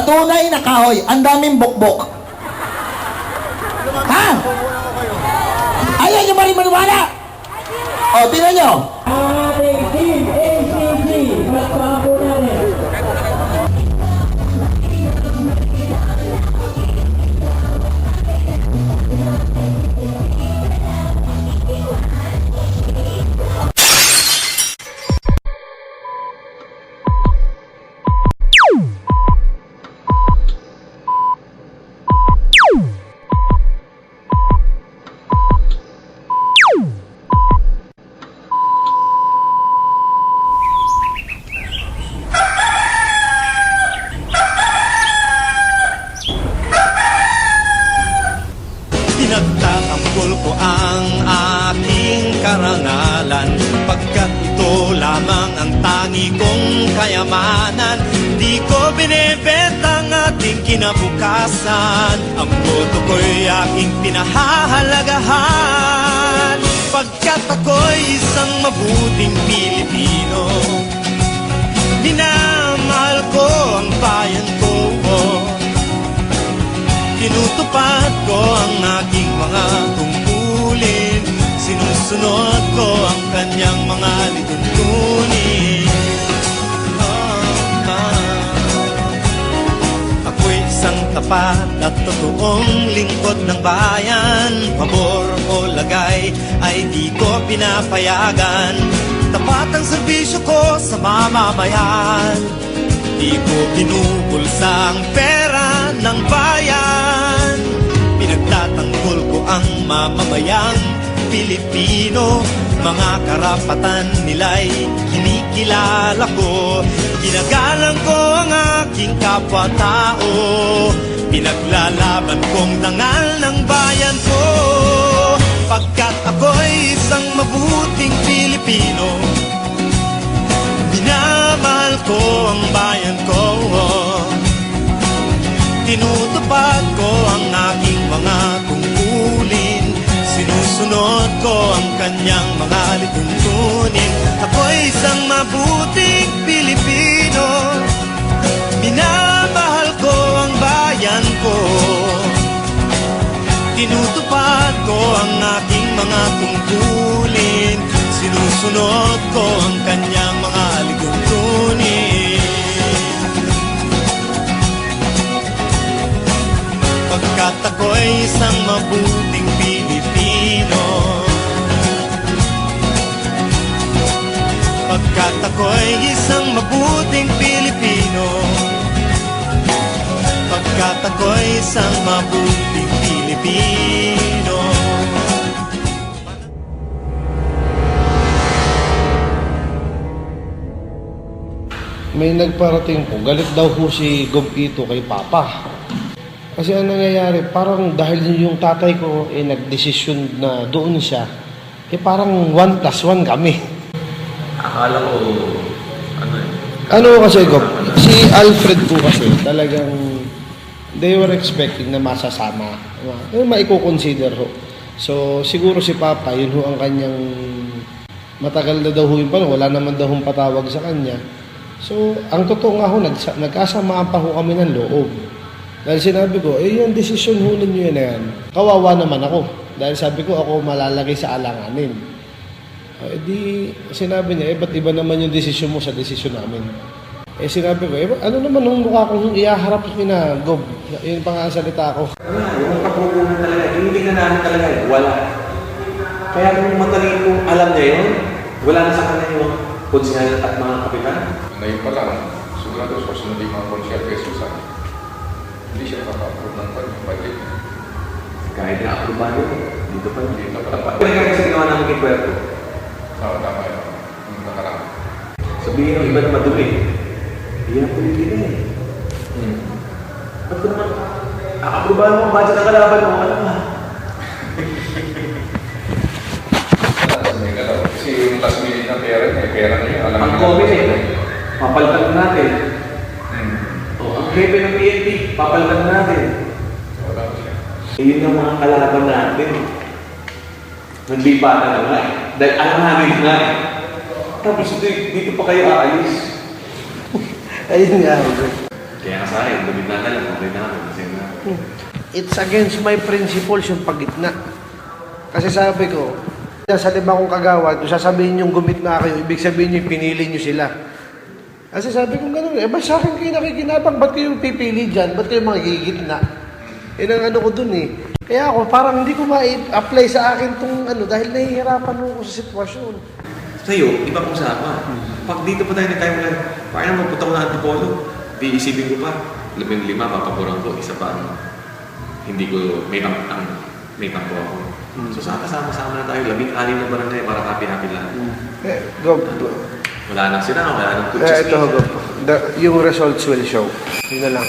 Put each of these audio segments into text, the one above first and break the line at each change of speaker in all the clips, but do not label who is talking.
tunay na kahoy, ang daming bukbok. Ha? Ayaw nyo ba rin maniwala? O, tingnan nyo.
Ating Team ACC, magpapako natin.
Pinagtatanggol ko ang aking karangalan, pagkat ito lamang ang tangi kong kayamanan. Di ko binebenta ang ating kinabukasan, ang boto ko'y aking pinahahalagahan, pagkat ako'y isang mabuting Pilipino. Minamahal ko ang bayan ko, tinutupad ko ang aking mga tungkulin, sinusunod ko ang kanyang mga lituntunin. Ako'y isang tapat at totoong lingkod ng bayan, pabor o lagay ay di ko pinapayagan. Tapat ang serbisyo ko sa mamamayan, di ko binubulsa ang pera ng bayan. Pinagtatanggol ko ang mamamayang Pilipino, mga karapatan nila'y kinikilala ko. Ginagalang ko ang aking kapwa-tao, pinaglalaban kong dangal ng bayan ko, pagkat ako'y isang mabuting Pilipino. Minamahal ko ang bayan ko, tinutupad ko ang aking mga tungkulin, sinusunod ko ang kanyang mga lituntunin. Ako'y isang mabuting Pilipino, minamahal ko ang bayan ko, tinutupad ko ang aking mga tungkulin, sinusunod ko ang kanyang mga lituntunin. Pagkat ako'y isang mabuting Pilipino, pagkat ako'y isang mabuting Pilipino, pagkat ako'y isang mabuting Pilipino.
May nagparating po, galit daw po si Gobito kay Papa. Kasi ang nangyayari, parang dahil yung tatay ko nagdesisyon na doon siya, parang 1+1 kami.
Akala ko,
Ano kasi, Gob? Si Alfred po kasi talagang they were expecting na masasama. Maiko-consider ho. So, siguro si Papa, yun ho ang kanyang matagal na daw ho yung paano, wala naman daw hong patawag sa kanya. So, ang totoo nga ho, nagkasamaan pa ho kami ng loob. Dahil sinabi ko, yung desisyon ho ninyo yun na yan. Kawawa naman ako. Dahil sabi ko, ako malalagay sa alanganin. Di, sinabi niya, ba't iba naman yung desisyon mo sa desisyon namin? Sinabi ko, ano naman nung mukha kong iaharap na Gob? Yun pa nga ang salita ko.
yung kapupunan talaga, yung tingnan namin talaga, wala. Kaya kung matalinong alam niya yun, wala na sa kanya yung konsyal at mga kapitan.
Ngayon pa lang, sigurado sa sunod yung mga konsyal kay Susan, hindi siya makaka-approve ng budget.
Kahit na-approbado, dito pa
Dito pa lang.
Pero kaya kasi ginawa namin kay Puerto,
Oo, tama yun. Yung nakaraan.
sabihin ng iba na madumi, hindi na politika eh. Ba't ko naman, approbahan mo ang budget ng kalaban mo, ano ba?
Kasi yung last minute na pera na yun. Alam
Ang
mo
COVID papalitan natin. Ang hepe ng PNP, papalitan natin.
Wala ko siya.
Yun yung mga kalaban natin. Nagbibata na nga eh. Dahil alam namin nga eh. Tapos dito pa kayo aalis.
Ayun nga.
Kaya nga sa akin, gumit na lang, okay na ako, kasi na.
It's against my principles yung pagitna. Kasi sabi ko, sa 5 kong kagawad, kung sasabihin yung gumit na kayo, ibig sabihin yung pinili nyo sila. Kasi sabi ko gano'n, ba sa akin kayo nakikinabang, ba't kayo pipili dyan? Ba't kayo magigitna? Yun ang ano ko dun eh. Kaya ako, parang hindi ko ma-apply sa akin tong ano, dahil nahihirapan ako sa sitwasyon.
Sa'yo, iba kong sama. Pag dito pa tayo na tayo lang, paano magpunta ko ng Antipolo? Di isipin ko pa, 5 papapuran ko, isa pa hindi ko, may tampo ako. So sama-sama na tayo, 16 na barangay para happy-happy lang.
Gob,
Wala na sila, wala nang
ito Gob, yung results will show. Yun na lang.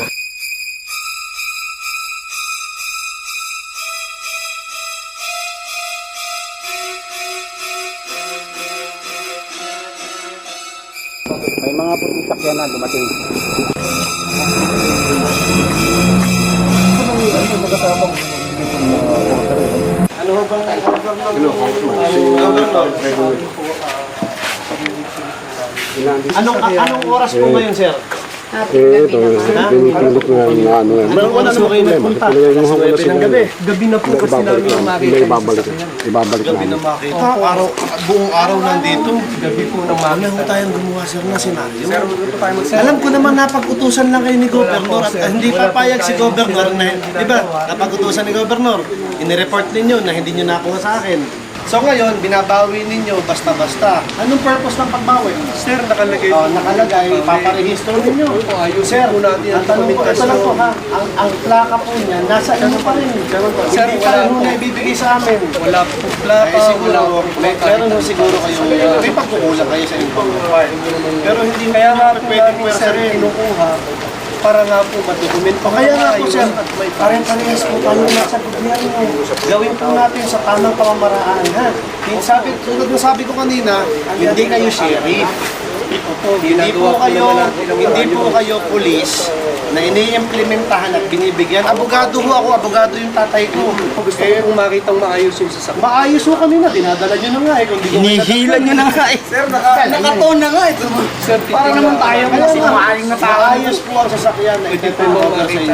May mga puting sakyan na dumating. Ano ho bang
Anong oras po ngayon, sir?
Ito, pinipilit na ano yan.
Wala naman kayo nagpunta. Ng gabi. Gabi na po kasi namin makita.
Ibabalik namin.
Buong araw nandito.
Gabi po ng makita.
Ano tayong gumawa, sir, na senaryo? Alam ko naman napag-utusan lang kayo ni Governor at hindi papayag si Governor na, di ba, napag-utusan ni Governor, inireport ninyo na hindi nyo nakuha sa akin. So ngayon, binabawi ninyo basta-basta. Anong purpose ng pagbawi?
Sir, nakalagay.
Nakalagay, paparehistro ninyo. Sir, ang tanong ko, ito lang po ha, ang plaka po niya, nasa inyo pa rin.
Sir,
Hindi pa rin na ibibigay sa amin.
Wala po plaka,
Siguro, meron ho siguro kayo, may pagkukulang kayo sa inyo. Pero hindi
Kaya nga po
pwedeng
namin, sir, kinukuha para nga po madokumento.
Kaya nga po sir, parehas po tayo nasa gobyerno. Gawin po natin sa tamang pamamaraan ha. Tulad ng sabi ko kanina, hindi kayo sheriff. Hindi po kayo pulis na iniimplementahan at binibigyan. Abogado ho ako, abogado yung tatay ko.
Gusto ko kung makitang maayos yung sasakyan.
Maayos ho kanina, dinadala nyo na nga eh.
Inihila nyo na nga eh. Sir, nakaton na nga eh. Sir, para naman tayo kasi maaling na tao.
Maayos po ang sasakyan na ititinawag sa inyo.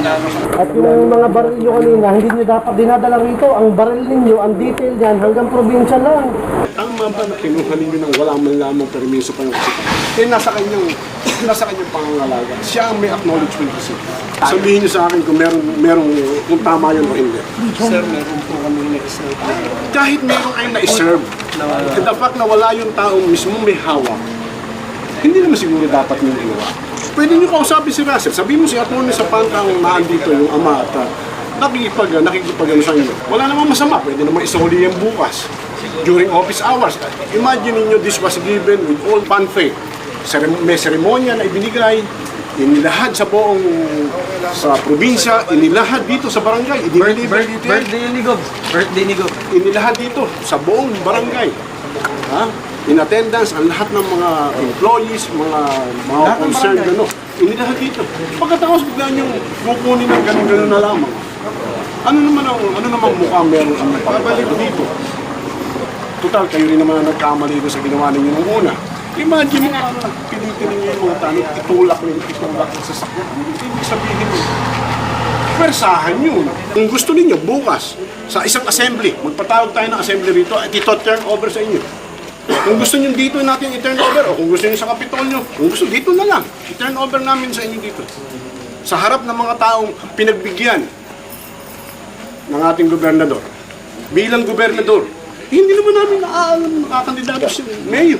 At yung mga baril nyo kanina, hindi nyo dapat dinadala rito. Ang baril ninyo, ang detail yan, hanggang probinsya lang.
Tama ba na kinuha ninyo ng wala man lamang permiso pa yung kasipan? Eh, nasa kanyang pangangalaga. Siya ang may acknowledgement kasi. Sabihin niyo sa akin kung kung tama yun o hindi.
Sir, meron po kami na-serve.
Kahit meron kayong na-serve, and the fact na wala yung tao mismo may hawak, hindi naman siguro dapat yung ginawa. Pwede niyo kausapin si Russell. Sabihin mo si Atty. Zapata ang naandito yung ama at nakikipag sa inyo. Wala namang masama. Pwede naman isuli yan bukas. During office hours. Imagine niyo this was given with all fanfare. May seremonya na ibinigay, inilahad sa buong sa probinsya, inilahad dito sa barangay.
Birthday ni Gob.
Inilahad dito sa buong barangay. Ha? In attendance ang lahat ng mga employees, mga concerned, inilahad dito. Pagkatapos bigla niyong kukunin ng ganun-ganun na lamang. Ano naman mukha meron ang pabalik dito? Total, kayo rin naman ang nagkamali doon sa ginawa ninyo nung una. Imagine mo parang pinitin ninyo yung mga tanong, itulak sa sasakyan. Ibig sabihin mo, pwersahan yun. Kung gusto ninyo, bukas, sa isang assembly, magpatawag tayo ng assembly rito at ito-turn over sa inyo. Kung gusto nyo dito natin i-turn over, o kung gusto nyo sa Kapitolyo, kung gusto dito na lang, i-turn over namin sa inyo dito. Sa harap ng mga taong pinagbigyan ng ating gobernador. Bilang gobernador, hindi naman namin naaalam ng kakandidato si Mayor.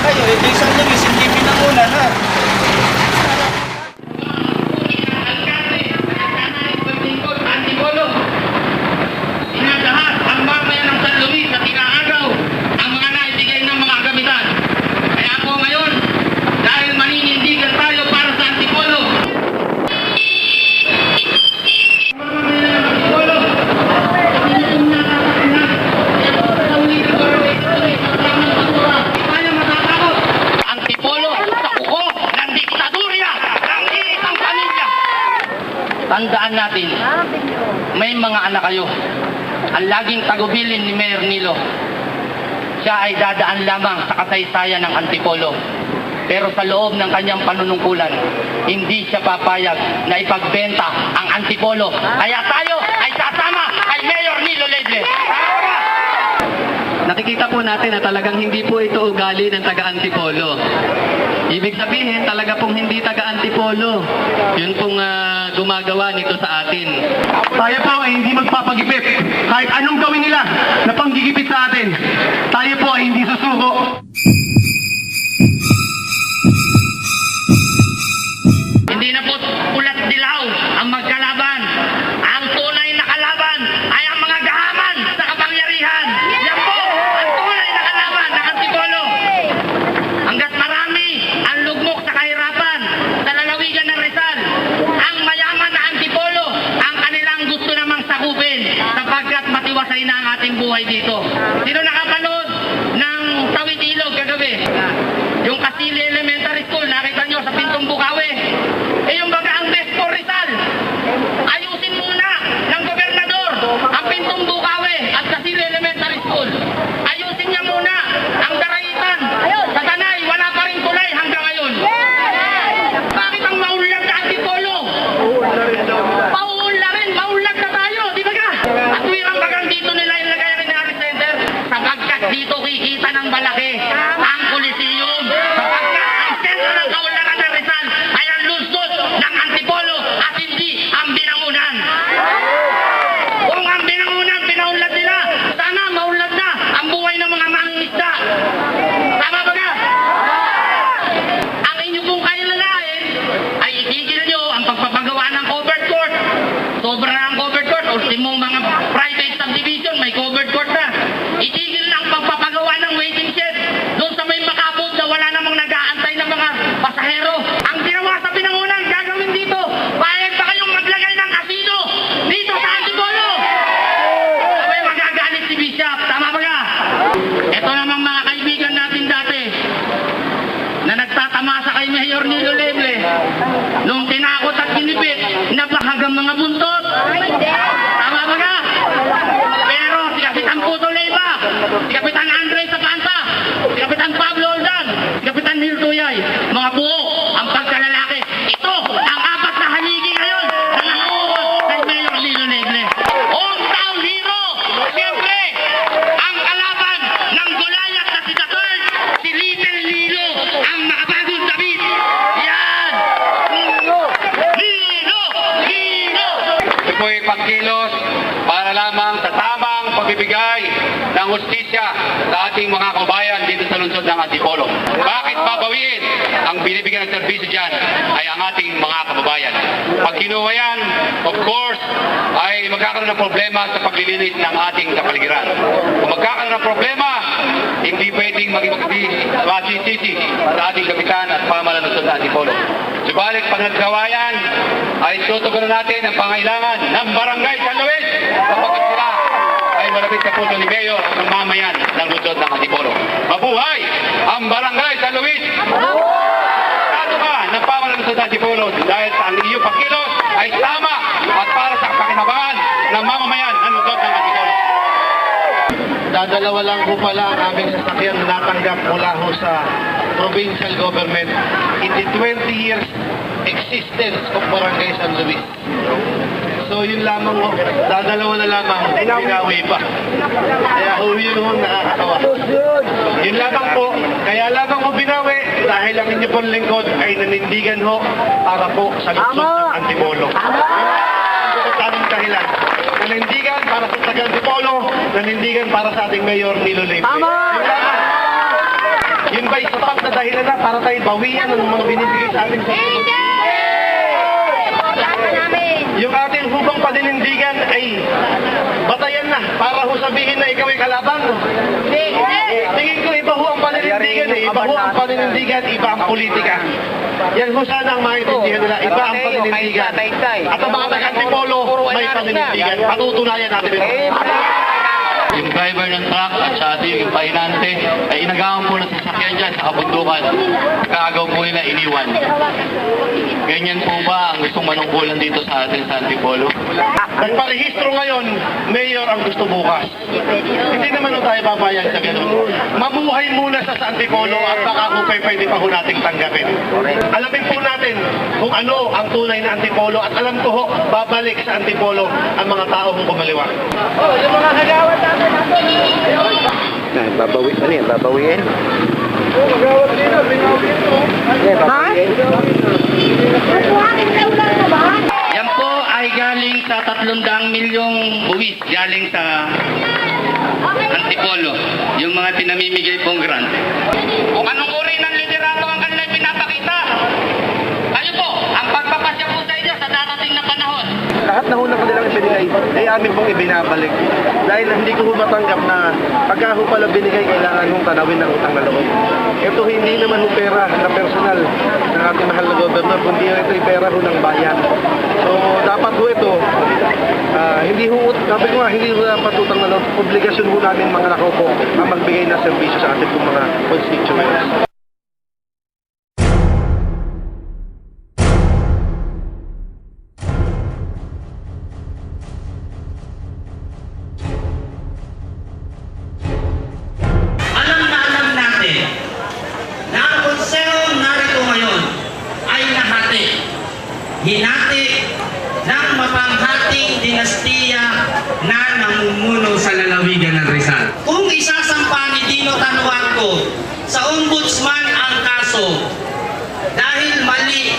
Kayo, hindi sa nyo, isipin na muna na.
Antipolo. Inagahat ang mamayan ng San Luis at inaagaw ang mga naibigay ng mga kagamitan. Kaya po ngayon, dahil maninindigan tayo para sa Antipolo. Antipolo sa kuko ng diktadurya ng isang pamilya. Tandaan natin, may mga anak kayo. Ang laging tagubilin ni Mayor Nilo. Siya ay dadaan lamang sa kasaysayan ng Antipolo. Pero sa loob ng kanyang panunungkulan, hindi siya papayag na ipagbenta ang Antipolo. Kaya tayo ay sasama kay Mayor Nilo Leble.
Nakikita po natin na talagang hindi po ito ugali ng taga-Antipolo. Ibig sabihin, talaga pong hindi taga-Antipolo. Yun pong gumagawa nito sa atin.
Tayo po ay hindi magpapagipit. Kahit anong gawin nila na panggigipit sa atin, tayo po ay hindi susuko.
Hindi na po ulat dilaw ang magkalaban. Ang tunay na kalaban ay ang mga gahaman sa kapangyarihan. Yan po ang tunay na kalaban ng Antipolo. Hanggat marami ang lugmok sa kahirapan sa lalawigan ng Rizal, ang mayaman na Antipolo ang kanilang gusto namang sakupin sapagkat matiwasay na ang ating buhay dito. Sino nakapanood ng Tawid Ilog kagabi? Yung Kasili Elementary School, nakita nyo sa Pintong Bukawi. Yung baga ang best for Rizal. Ayusin muna ng gobernador ang Pintong Bukawi at Kasili Elementary School. Ayusin niya muna ang Daraitan. Sa Tanay, wala pa rin tulay hanggang ngayon. Bakit ang maunlad na Antipolo? Maunlad na tayo, di ba ka? At tuwirang bagang dito nila ilagay ang Inari Center sapagkat dito kikita ng malaki ang Coliseum. Sapagkat ang sentro ng kaunlaran ng Rizal ay ang lungsod ng Antipolo at hindi ang Binangunan. Kung ang Binangunan pinaunlad nila, sana maunlad na ang buhay ng mga mangingisda. Tama ba ka? Ang inyo pong kailalain ay itigil nyo ang pagpapagawa ng covered court. Sobra na ang covered court. Ultimong mga private subdivision, may covered court na. Itigil na ang pagpapagawa ng waiting shed doon sa may makabog na wala namang nag-aantay ng mga pasahero. Ang ginawa sa Binangunan, gagawin dito. Payag ba kayong maglagay ng kasino dito sa Antipolo? Sabay magagalit si Bishop. Tama ba ka? Ito namang mga kaibigan natin dati na nagtatamasa kay Mayor Nilo Leble nung tinakot at kinipit na bahagang mga buntot. Tama ba ka? Pero si Kapitan Puto Leyva, si Kapitan Andre Zapanta, si Kapitan Pablo Oldan, si Kapitan Nil Tuyay, mga buo ang pagkalalaki. Ito ang apat na haligi ngayon na nakuha kay Mayor Nilo Leble. Hometown hero! Siyempre, ang kalaban ng Goliath na si Dator, si Little Lilo, ang makabagong David. Yan! Lilo!
Ito po'y pagkilos para lamang sa tamang pagbibigay ng hustisya sa ating mga kabayan dito sa lungsod ng Antipolo. Bakit babawiin ang binibigyan ng serbisyo dyan ay ang ating mga kababayan. Pag kinuha yan, of course, ay magkakaroon ng problema sa paglilinis ng ating kapaligiran. Kung magkakaroon ng problema, hindi pwedeng masisisi sa ating kapitan at pamahalaan ng lungsod ng Antipolo. Subalit pag naggawa yan, ay tutugunan natin ang pangailangan ng Barangay San Luis kapag sila ay malapit sa puso ni Mayor at ng mamayan ng lungsod ng Antipolo. Mabuhay ang Barangay San Luis! Ano ba ng pamahalaan ng lungsod ng Antipolo dahil sa ang iyong pagkilos ay tama at para sa pakinabangan ng mamamayan ng lungsod ng Antipolo.
Dadalawa lang po pala ang aming sasakyan na natanggap mula ho sa provincial government in the 20 years existence of Barangay San Luis. So yun lamang ho, dadalawa na lamang, binawi pa. Kaya ho yun ho nakakatawa. Yun lamang po, kaya lamang ho binawi dahil ang inyo pong lingkod ay nanindigan ho para po sa lungsod ng Antipolo. Yun ang tamang dahilan. Nanindigan para sa taga Antipolo, nanindigan para sa ating Mayor Nilo Leble. Yun ba'y sapat na dahilan na para tayo bawian ng mga binibigay sa atin sa yung ating hubang paninindigan ay batayan na para ho sabihin na ikaw ay kalaban. Tingin ko iba ho ang paninindigan eh. Iba ho ang paninindigan, iba ang politika. Yan ho sana ang maintindihan nila. Iba ang paninindigan. At ang mga taga-Antipolo may paninindigan. Patutunayan natin ito.
yung driver ng truck at sa ating yung pahinante, ay inagawan po ng sasakyan dyan sa kabundukan. Kaagaw po nila iniwan. Ganyan po ba ang gustong manungkulan dito sa atin sa Antipolo?
Nagparehistro ngayon, mayor ang gusto bukas. Hindi naman tayo babayag sa ganun. Mamuhay muna sa Antipolo at baka kung pwede pa ho nating tanggapin. Alamin po natin kung ano ang tunay na Antipolo at alam ko ho, babalik sa Antipolo ang mga tao kung kumaliwa.
Babawiin.
Yan po ay galing sa 300 milyong buwis galing sa Antipolo. Yung mga pinamimigay pong grant. Kung anong uri ng liderato ang kanila pinapakita. Kayo po, ang pagpapasya po sa inyo sa darating na panahon.
Lahat na ho na kanilang ibinigay ay amin pong ibinabalik. Dahil hindi ko ho matanggap na pagka ho pala binigay, kailangan hong tanawin ng utang na loob. Ito hindi naman ho pera na personal ng ating mahal na gobernador, kundi ito ay pera ho ng bayan. So dapat ho ito, hindi ho, sabi ko nga, hindi ho dapat utang na loob. Obligasyon ho namin mga nakaupo ang magbigay ng serbisyo sa ating pong mga constituents.
Alam natin na ang konsehong narito ngayon ay nahati. Hinati ng mapanghating dinastiya na namumuno sa lalawigan ng Rizal. Kung isasampa ni Dino Tanuanco sa ombudsman ang kaso dahil mali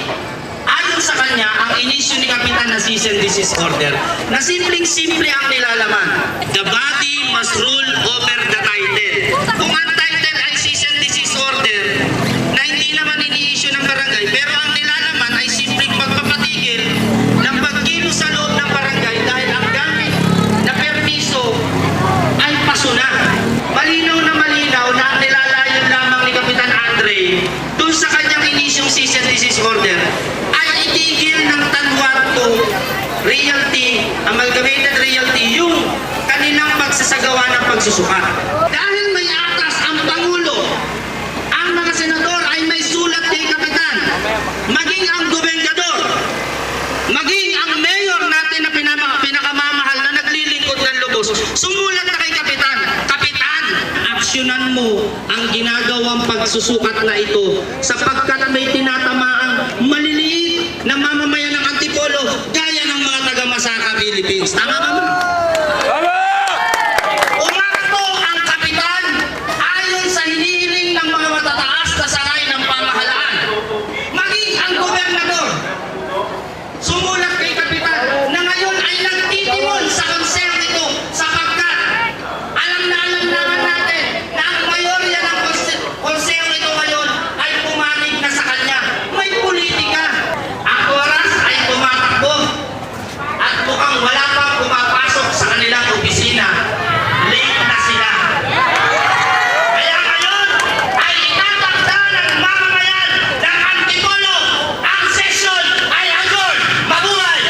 ayon sa kanya ang inisyu ni Kapitan na cease and desist order na simpleng-simple ang nilalaman. The body must rule over the title. Kung ang title ay cease and desist order na hindi naman ini-issue ng barangay pero ang nilalaman ay simpleng pagpapatigil ng pagkilo sa loob ng barangay dahil ang gamit na permiso ay pasuna. Malinaw na ang nilalayon lamang ni Kapitan Andre dun sa kanyang inisyong cease and desist order ay itigil ng Tanuanco Realty, Amalgamated Realty, yung kanilang pagsasagawa ng pagsusukat. Dahil may atas ang Pangulo, ang mga senador ay may sulat kay Kapitan, maging ang gobernador, maging ang mayor natin na pinakamamahal na naglilingkod ng lubos, sumulat na kay Kapitan, Kapitan, aksyonan mo ang ginagawang pagsusukat na ito sapagkat may tinatamaang maliliit na mamamayan ng Antipolo gaya ng mga taga-Masaka, Philippines. Tama ba? Umakto ang Kapitan ayon sa hinihiling ng mga matataas na saray ng pamahalaan. Maging ang gobernador sumulat kay Kapitan na ngayon ay nagtitimon sa konseho nito sapagkat alam naman natin na ang mayorya ng konseho nito ngayon ay pumanig na sa kanya. May politika. Ang oras ay tumatakbo at mukhang wala pang pumapasok sa kanilang opisina. Late na sila. Kaya ngayon ay itatakda ng mamamayan ng Antipolo. Ang session ay adjourn. Mabuhay!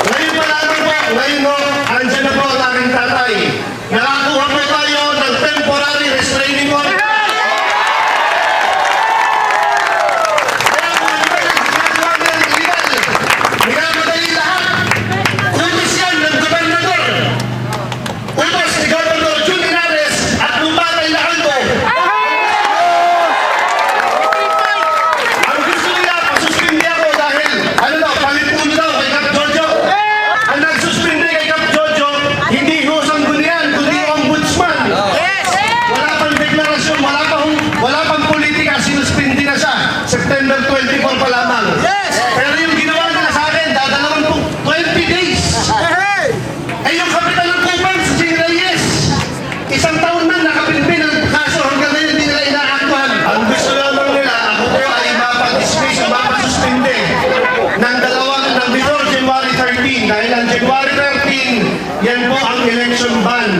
Ngayon pa lamang po, ngayon po, andyan na po ang aking tatay. Nakakuha po tayo ng temporary restraining order. Kaya po ito yung ginagawa ng illegal. Minamadali lahat. Utos yan ng gobernador. Utos ni Gobernador Jun Linares at Lumatay Lacanto. Ang gusto nila, pasuspindi ako dahil, palipuno daw kay Cap Jojo. Ang nagsuspindi kay Cap Jojo, hindi ho sanggunian, kundi ombudsman. Wala pang deklarasyon, wala pang politika, sinuspindi na siya. September 24 pa lamang. Pero yung ginawa nila sa akin, dadalaman po 20 days. Eh yung kapitan ng Kupan, si Jing Reyes, isang taon na nakapilpin ang kaso hanggang ngayon hindi nila inaaktuhan. Ang gusto lamang nila, ako po ay mapag-dismiss o mapasuspindi ng before January 13. Dahil ang January 13, yan po ang election ban.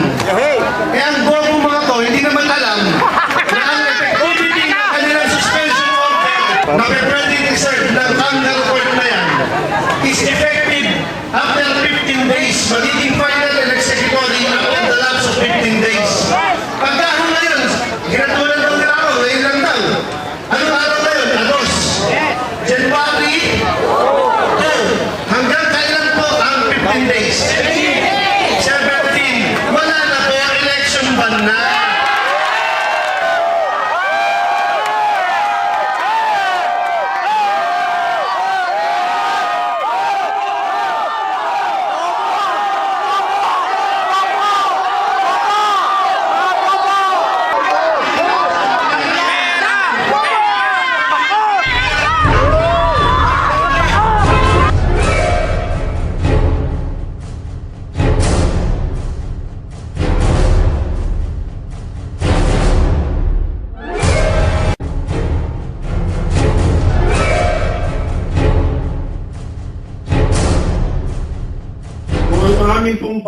Eh ang buong mga to, hindi naman alam na ang effectivity ng kanilang suspension order na pwede i-serve ng Congress court na yan is effective after 15 days. Magiging final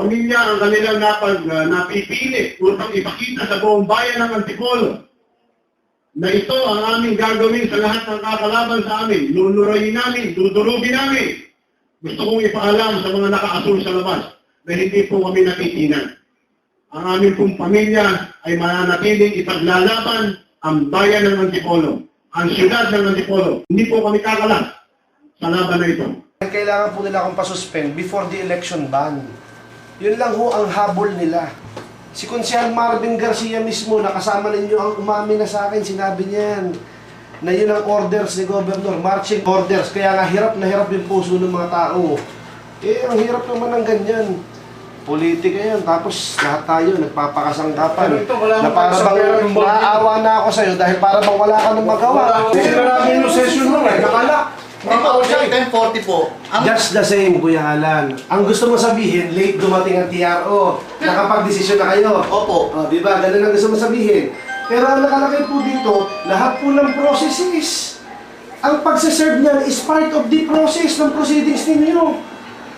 pamilya ang kanilang napipili upang ipakita sa buong bayan ng Antipolo na ito ang aming gagawin sa lahat ng kakalaban sa amin. Lulurayin namin, dudurugin namin. Gusto kong ipaalam sa mga nakaasul sa labas na hindi po kami natitinan. Ang aming pong pamilya ay mananatiling ipaglalaban ang bayan ng Antipolo, ang siyudad ng Antipolo. Hindi po kami kakalas sa laban na ito.
Kailangan po nila akong pasuspend before the election ban. Yun lang ho ang habol nila. Si Konsehal Marvin Garcia mismo, nakasama ninyo ang umamin na sa akin, sinabi niyan na yun ang orders ni Governor, marching orders. Kaya nga hirap na hirap yung puso ng mga tao. Eh, ang hirap naman ng ganyan. Politika yan, tapos lahat tayo nagpapakasangkapan. Na para bang naaawa na ako sa'yo dahil para bang wala ka nang magawa.
Kasi marami yung session mo, nakala.
Hindi po, 10:40 po.
Just the same, Kuya Alan. Ang gusto mo sabihin, late dumating ang TRO. Nakapag-desisyon na kayo.
Opo.
O, di ba? Ganun ang gusto mo sabihin. Pero ang nakalagay po dito, lahat po ng processes. Ang pagsaserve niyan is part of the process ng proceedings ninyo.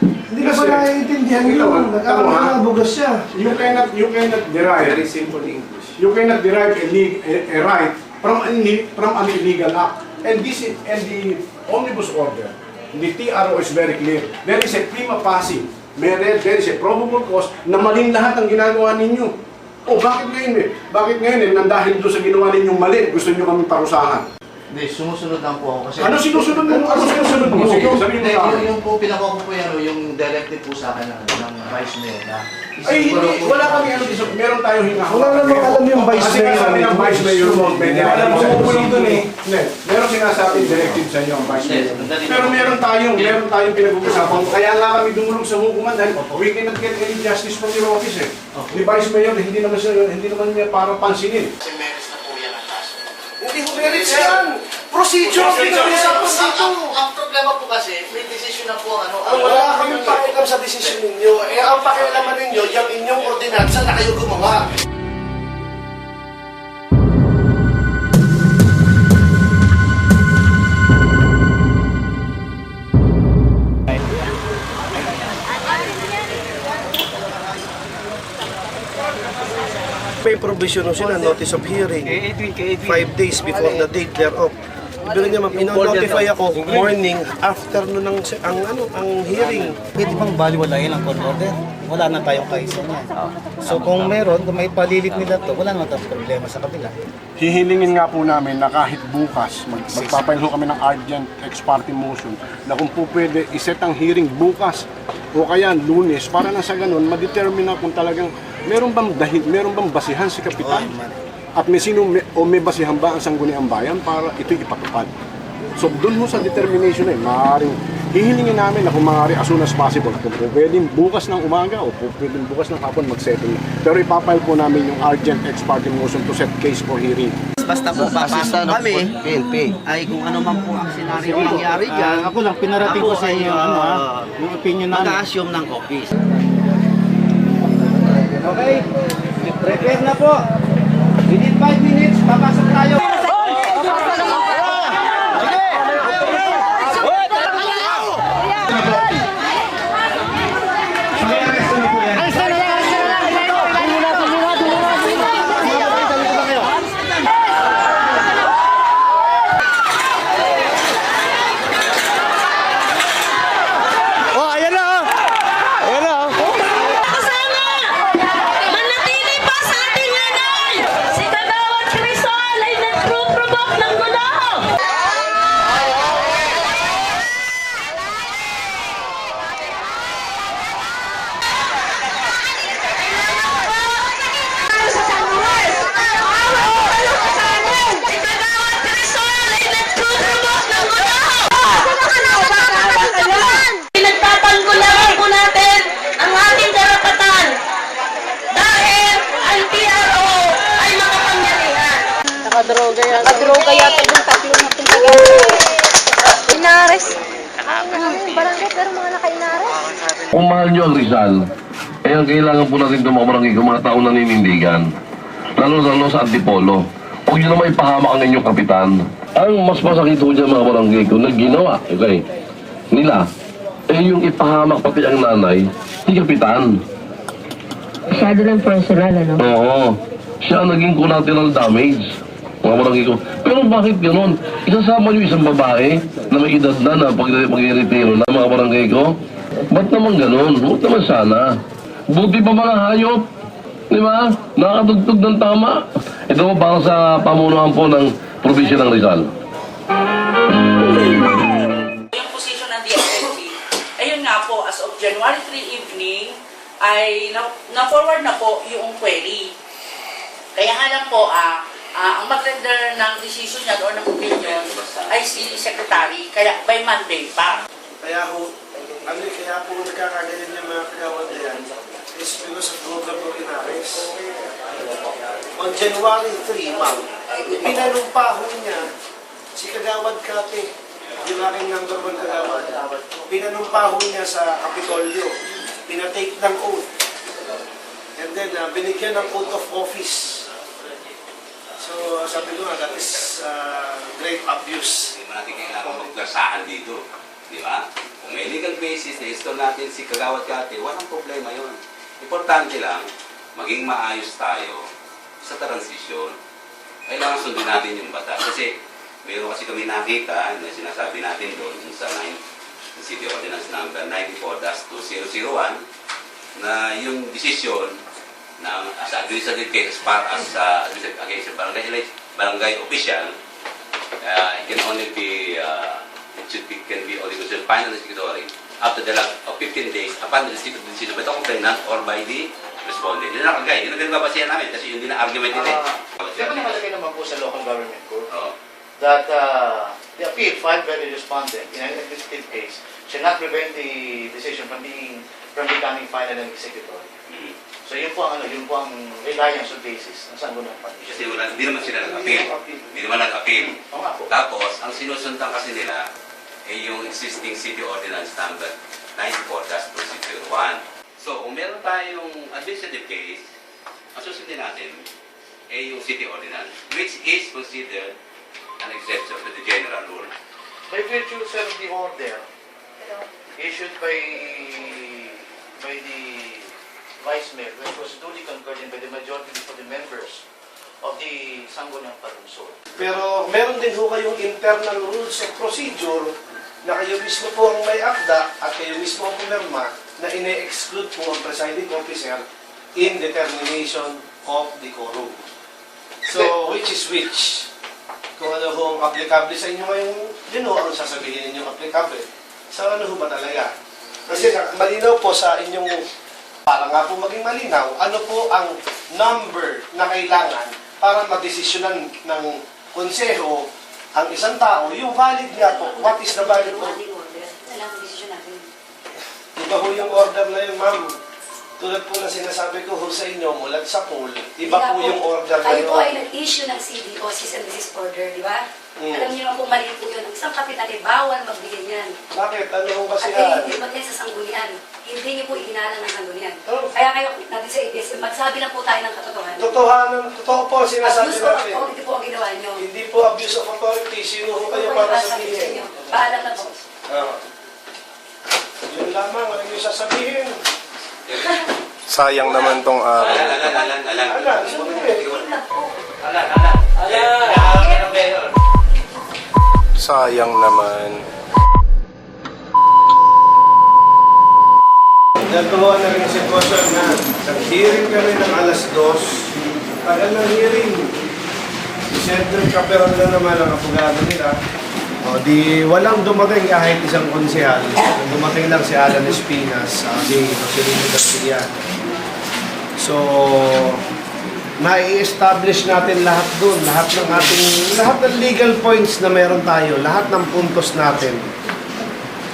Hindi ka ba naiintindihan yun? Nag-aaral bugas siya.
You cannot derive, very simple English. You cannot derive a right from an illegal act. And the omnibus order, the TRO is very clear. There is a prima facie, there is a probable cause na maling lahat ang ginagawa ninyo. O bakit ngayon Bakit ngayon nang dahil doon sa ginawa ninyong mali, gusto niyo kami parusahan?
Hindi, sumusunod lang po ako kasi...
Ano sinusunod mo? Ano sinusunod mo? Sige, sabihin mo sa akin.
Yung po pinakuha ko po yung directive po sa akin ng Vice Mayor na...
Ay, wala kami meron tayong hinahawa.
Wala namang alam yung Vice
Kasi
Mayor.
sabi ng Vice Mayor mo, alam mo, bubulong dun eh. Meron sinasabing directive sa inyo ang Vice Mayor. Pero meron tayong pinag-uusapan. Kaya nga kami dumulog sa hukuman dahil we cannot get any justice from your office eh. Ni Vice Mayor, hindi naman niya para pansinin.
Hindi ko merits yan! Procedure ang pinag-usapan dito!
Ang problema po kasi, may decision na po
Wala kaming pakialam sa desisyon ninyo. Eh, ang pakialaman ninyo, yung inyong ordinansa na kayo gumawa. May provision sila, notice of hearing, 5 days before the date thereof. Ibig niya, ino-notify ako morning, afternoon ang hearing.
Pwede bang baliwalayin ang court order? Wala na tayong kaisa niya. So kung meron, kung may palilit nila to, wala naman tayong problema sa kabila.
Hihilingin nga po namin na kahit bukas, magpapail ho kami ng urgent ex parte motion na kung po pwede iset ang hearing bukas o kaya Lunes para na sa ganun, ma-determine na kung talagang meron bang basihan si Kapitan? At may basihan ba ang sangguniang bayan para ito ipatupad? So doon ho sa determination maaaring hihilingin namin na kung maaari as soon as possible, kung po pwedeng bukas ng umaga o po pwedeng bukas ng hapon mag-settle. Pero ipapile po namin yung urgent ex parte motion to set case for hearing.
Basta po papasok kami, ay kung ano man po ang senaryo nangyari dyan,
Ako lang, pinarating ko sa inyo yung opinion namin.
mag-assume ng office.
Okay, prepare na po. Within 5 minutes, papasok tayo.
Nakadroga yata yung tatlo na pinagawa. Inares. Barangay pero mga naka-inares.
Kung mahal nyo ang Rizal, eh ang kailangan po natin tumabarangay kung mga taong naninindigan. Lalo sa Antipolo. Huwag nyo naman ipahamak ang inyong kapitan. Ang mas masakit po dyan mga barangay kung nagginawa, nila, eh yung ipahamak pati ang nanay, si kapitan.
Masyado lang personal, ano?
Oo. Siya ang naging collateral damage. Mga barangay ko. Pero bakit gano'n? Isasama niyo isang babae na may edad na pag-retiro na mga barangay ko? Ba't naman gano'n? Huwag naman sana. Buti pa mga hayop. Di ba? Nakatugtog ng tama. Ito po para sa pamunuan po ng probinsya ng Rizal.
Yung position ng DSLP, ayun nga po, as of January 3 evening, ay na-forward na po yung query. Kaya nga lang po, ang mag-render ng decision niya or ng opinion ay si Secretary, kaya by Monday pa.
Kaya po, kaya po nagkakaganyan yung mga kagawad na yan is because of Governor Inares. On January 3, ma'am, pinanumpa ho niya si Kagawad Kate, yung aking number 1 kagawad. Pinanumpa ho niya sa Kapitolyo. Pinatake ng oath. And then, binigyan ng oath of office. So, sabi ko nga, that is great abuse.
Hindi mo natin kailangan magkasahan dito. Di ba? Kung may legal basis na install natin si Kagawad Kate, walang problema yun. Importante lang, maging maayos tayo sa transisyon. Kailangan sundin natin yung batas. Kasi mayroon kasi kami nakita na sinasabi natin doon sa City Ordinance number 94-2001 na yung desisyon ng as administrative case as far as against barangay official, it can only be can be only considered final and executory after the lapse of 15 days upon the receipt of the decision by the complainant or by the respondent. Yun ang nakagay. Yun ang pinagbabasehan namin kasi yun din ang argument nila.
Di ba nakalagay naman po sa local government code that the appeal filed by the respondent in an administrative case should not prevent the decision from becoming final and executory. So yun po ang reliance on basis ng sangguniang panisyon.
Kasi hindi naman sila nag-appeal. Hindi naman nag-appeal. Tapos, ang sinusundan kasi nila ay yung existing City Ordinance number 94-2001. So, kung meron tayong administrative case, ang susundin natin ay yung City Ordinance, which is considered an exception to the general rule.
By virtue of the order issued by the Vice Mayor, which was duly concurred by the majority of the members of the Sangguniang Palunsod.
Pero meron din ho kayong internal rules of procedure na kayo mismo po ang may akda at kayo mismo ang pumirma na ine-exclude po ang presiding officer in determination of the quorum. So, which is which? Kung ano ho ang applicable sa inyo ngayong, yun ho ang sasabihin ninyong applicable. Sa ano ho ba talaga? Kasi malinaw po sa inyong, para nga po maging malinaw, ano po ang number na kailangan para madesisyonan ng konseho ang isang tao, yung valid nga po. What is the valid po? Iba ho yung order na yun, ma'am. Tulad po na sinasabi ko ho sa inyo, mulat sa pool, iba po yung order na yun.
Kayo po ay nag-issue ng CDO, cease and desist order, di ba? Alam niyo naman kung mali po yun. Ang isang kapitan ay bawal magbigay niyan.
Bakit? Ano ho kasi
at hindi magyan sa sanggunian. Hindi niyo po iginalan ng sanggunian. Kaya kayo natin sa ABS, magsabi lang po tayo ng katotohanan.
Totoo po ang sinasabi
abuse of
natin.
authority po ang ginawa niyo.
Hindi po abuse of authority. Sino ho kayo para sabihin?
Paalam na po.
Yun lamang, ano yung sasabihin?
Sayang naman tong araw. Sayang naman.
Nagawa na rin yung sitwasyon na nag-hearing kami ng alas 2. Tagal ng hearing. Si Cedric Caperon na naman ang abogado nila. O di walang dumating kahit isang konsehal. Dumating lang si Alan Espinas, si Joselino Garcia. So, nai-establish natin lahat doon, lahat ng legal points na meron tayo, lahat ng puntos natin.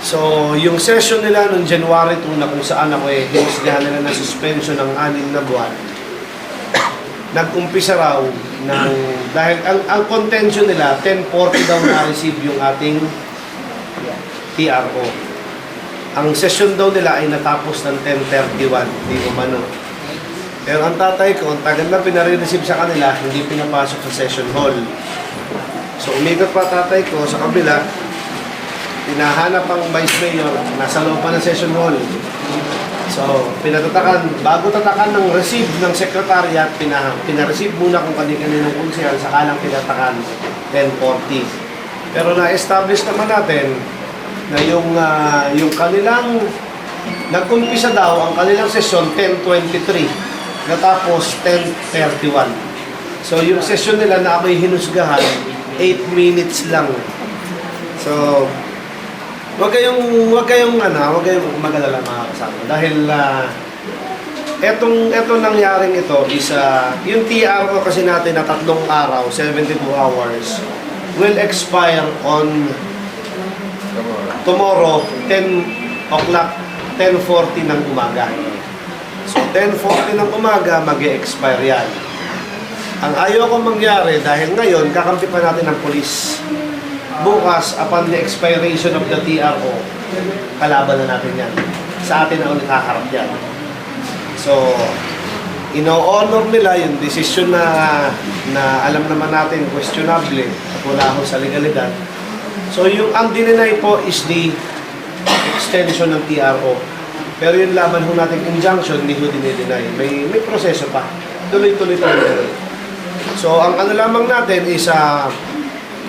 So, yung session nila noong January 2 na kung saan ako hinisgahan nila na suspension ng 6 na buwan, nag-umpisa raw ng, dahil ang contention nila, 10:40 daw na-receive yung ating TRO. Ang session daw nila ay natapos ng 10:31, di umano. Pero ang tatay ko, ang tagal na pinare-receive sa kanila, hindi pinapasok sa session hall. So, umikot pa tatay ko sa kabila, hinahanap ang vice mayor, nasa loob pa ng session hall. So, bago tatakan ng receive ng secretariat, pina-receive muna kung kani-kaninong konsyal, saka lang pinatakan 10:40. Pero na-establish naman natin na yung kanilang nag-umpisa daw ang kanilang sesyon 10:23, natapos 10:31. So, yung session nila na ako'y hinusgahan, 8 minutes lang. So, Huwag kayong mag-alala mga kasama. Dahil etong nangyaring ito is yung TRO kasi natin na 3 araw, 72 hours, will expire on tomorrow, 10 o'clock, 10:40 ng umaga. So, 10:40 ng umaga, mag-e-expire yan. Ang ayaw kong mangyari, dahil ngayon, kakampi pa natin ng pulis. Bukas, upon the expiration of the TRO, kalaban na natin yan. Sa atin na ulit haharap yan. So, ino-honor nila yung desisyon na alam naman natin questionable at wala ho sa legalidad. So, ang dininay po is the extension ng TRO. Pero yung laban ho natin injunction, hindi ho dinideny. May proseso pa. Tuloy-tuloy. So, ang lamang natin is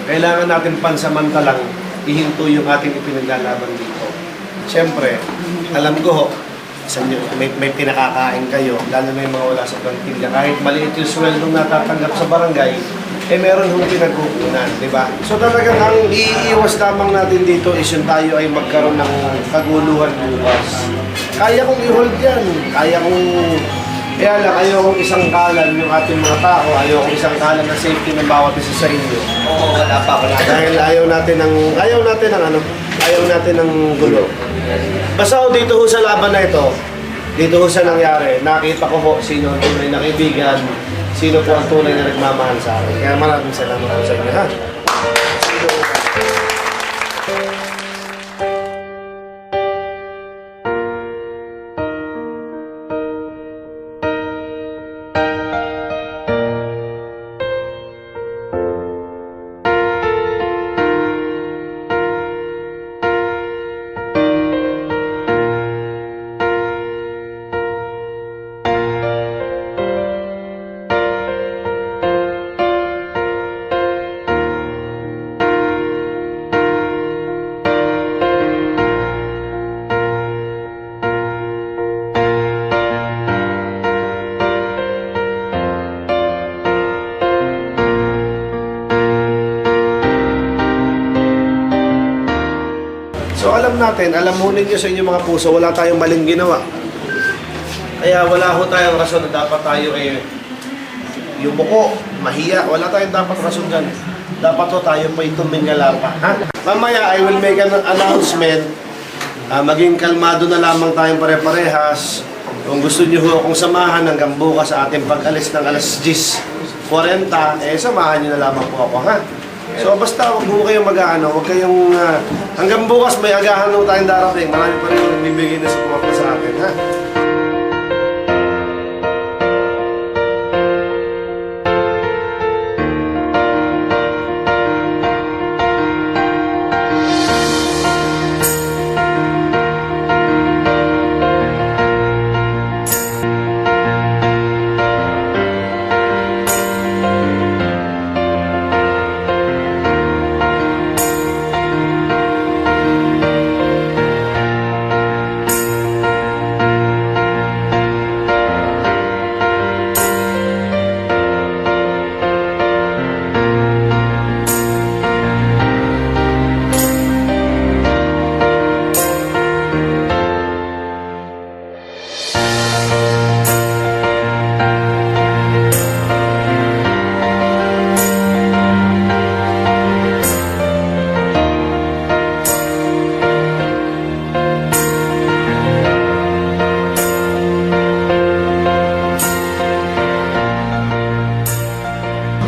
kailangan natin pansamantalang ihinto yung ating ipinaglalaban dito. Siyempre, alam ko ho, may pinakakain kayo, lalo na yung mga wala sa plantilla. Kahit maliit yung sweldong natatanggap sa barangay, meron hong pinagkukunan, di ba? So talagang ang iiwas lamang natin dito is yung tayo ay magkaroon ng kaguluhan bukas. Kaya kong i-hold yan, kaya lang, ayaw kong isang kalan yung ating mga tao, ayaw kong isang kalan na safety ng bawat isa sa inyo.
Oo, wala pa.
Dahil ayaw natin ng gulo. Basta ho dito ho sa laban na ito, dito ho sa nangyari, nakita ko ho sino ang tunay na kaibigan, sino po ang tunay na nagmamahal sa akin. Kaya maraming salamat po sa inyo, ha? So alam mo ninyo sa inyong mga puso, wala tayong maling ginawa. Kaya wala ho tayong rason na dapat tayo yumuko, mahiya. Wala tayong dapat rason dyan. Dapat ho tayo po tumingala pa. Ha? Mamaya, I will make an announcement. Maging kalmado na lamang tayong pare-parehas. Kung gusto nyo ho akong samahan hanggang bukas sa ating pag-alis ng alas 10:40, samahan nyo na lamang po ako, ha? So basta huwag mo kayong huwag kayong hanggang bukas may agahan ho tayong darating. Marami pa rin nagbibigay na suporta sa atin, ha?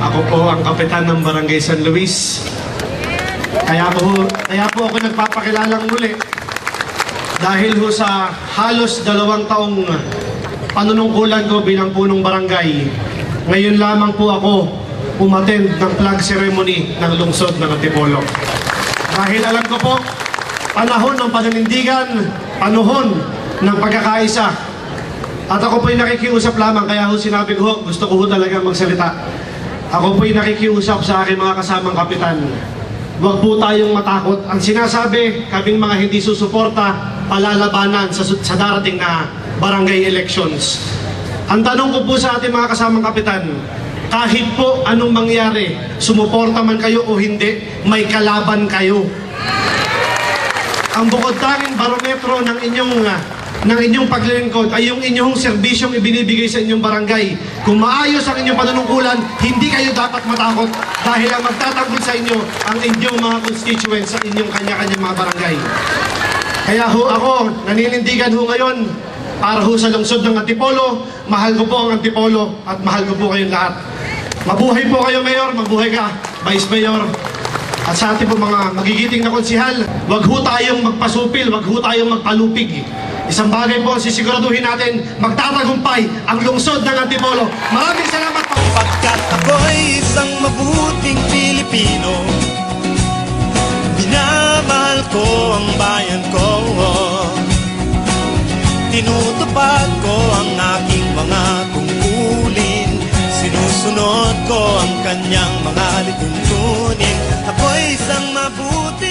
Ako po ang kapitan ng Barangay San Luis. Kaya po ako nagpapakilalang muli. Dahil ho sa halos 2 taong panunungkulan ko bilang punong barangay, ngayon lamang po ako umattend ng flag ceremony ng lungsod ng Antipolo. Dahil alam ko po, panahon ng pananindigan, panahon ng pagkakaisa. At ako po'y nakikiusap lamang, kaya ho sinabi ko, gusto ko ho talaga magsalita. Ako po'y nakikiusap sa aking mga kasamang kapitan. Huwag po tayong matakot. Ang sinasabi, kaming mga hindi susuporta, palalabanan sa darating na barangay elections. Ang tanong ko po sa ating mga kasamang kapitan, kahit po anong mangyari, sumuporta man kayo o hindi, may kalaban kayo. Ang bukod tanging barometro ng inyong paglilingkod ay yung inyong serbisyong ibinibigay sa inyong barangay. Kung maayos ang inyong panunungkulan, hindi kayo dapat matakot dahil ang magtatanggol sa inyo ang inyong mga constituents sa inyong kanya-kanyang mga barangay. Kaya ho ako, naninindigan ho ngayon para ho sa lungsod ng Antipolo. Mahal ko po ang Antipolo at mahal ko po kayong lahat. Mabuhay po kayo, Mayor, mabuhay ka, Vice Mayor. At sa ating po mga magigiting na konsihal, wag ho tayong magpasupil, wag ho tayong magpalupig. Isang bagay po, sisiguraduhin natin, magtatagumpay ang lungsod ng Antipolo. Maraming salamat po.
Pagkat ako'y isang mabuting Pilipino, minamahal ko ang bayan ko. Tinutupad ko ang aking mga tungkulin, sinusunod ko ang kanyang mga lituntunin. Ako'y isang mabuting